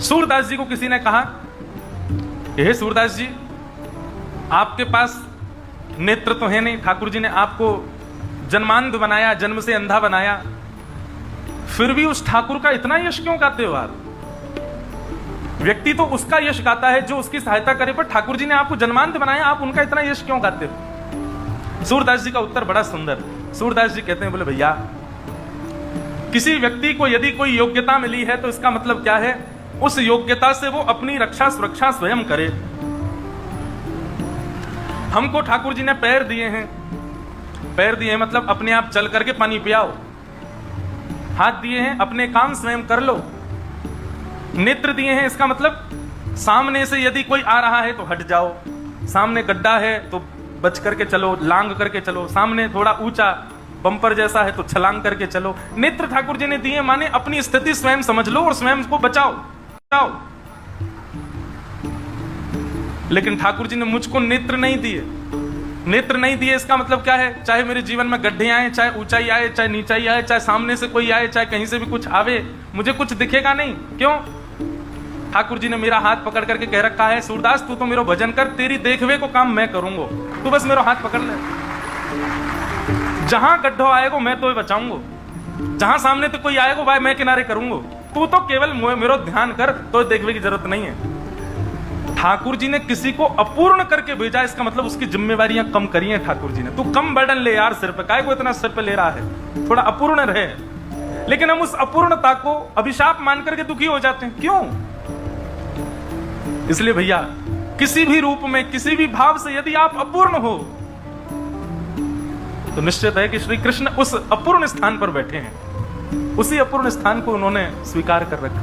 सूरदास जी को किसी ने कहा, हे सूरदास जी, आपके पास नेत्र तो है नहीं, ठाकुर जी ने आपको जन्मांध बनाया, जन्म से अंधा बनाया, फिर भी उस ठाकुर का इतना यश क्यों गाते हो आप? व्यक्ति तो उसका यश गाता है जो उसकी सहायता करे, पर ठाकुर जी ने आपको जन्मांध बनाया, आप उनका इतना यश क्यों गाते हो? सूरदास जी का उत्तर बड़ा सुंदर। सूरदास जी कहते हैं, बोले भैया, किसी व्यक्ति को यदि कोई योग्यता मिली है तो इसका मतलब क्या है, उस योग्यता से वो अपनी रक्षा सुरक्षा स्वयं करे। हमको ठाकुर जी ने पैर दिए हैं, पैर दिए हैं मतलब अपने आप चल करके पानी पियाओ। हाथ दिए हैं, अपने काम स्वयं कर लो। नेत्र दिए हैं, इसका मतलब सामने से यदि कोई आ रहा है तो हट जाओ, सामने गड्ढा है तो बच करके चलो, लांग करके चलो, सामने थोड़ा ऊंचा बम्पर जैसा है तो छलांग करके चलो। नेत्र ठाकुर जी ने दिए, माने अपनी स्थिति स्वयं समझ लो और स्वयं को बचाओ। लेकिन ठाकुर जी ने मुझको नेत्र नहीं दिए। नेत्र नहीं दिए इसका मतलब क्या है, चाहे मेरे जीवन में गड्ढे आए, चाहे ऊंचाई आए, चाहे नीचाई आए, चाहे सामने से कोई आए, चाहे कहीं से भी कुछ आवे, मुझे कुछ दिखेगा नहीं। क्यों? ठाकुर जी ने मेरा हाथ पकड़ करके कह रखा है, सूरदास तू तो मेरा भजन कर, तेरी देखवे को काम मैं करूंगा, तू बस मेरा हाथ पकड़ ले। जहां गड्ढा आएगा मैं तो बचाऊंगा, जहां सामने तो कोई आएगा भाई मैं किनारे करूंगा, तू तो केवल मेरा ध्यान कर, तो देखने की जरूरत नहीं है। ठाकुर जी ने किसी को अपूर्ण करके भेजा, इसका मतलब उसकी जिम्मेवारियां कम करी हैं ठाकुर जी ने। तू कम बर्डन ले यार सिर पे, काहे को इतना सिर पे ले रहा है, थोड़ा अपूर्ण रहे। लेकिन हम उस अपूर्णता को अभिशाप मान करके दुखी हो जाते हैं। क्यों? इसलिए भैया, किसी भी रूप में, किसी भी भाव से यदि आप अपूर्ण हो तो निश्चित है कि श्री कृष्ण उस अपूर्ण स्थान पर बैठे हैं, उसी अपूर्ण स्थान को उन्होंने स्वीकार कर रखा।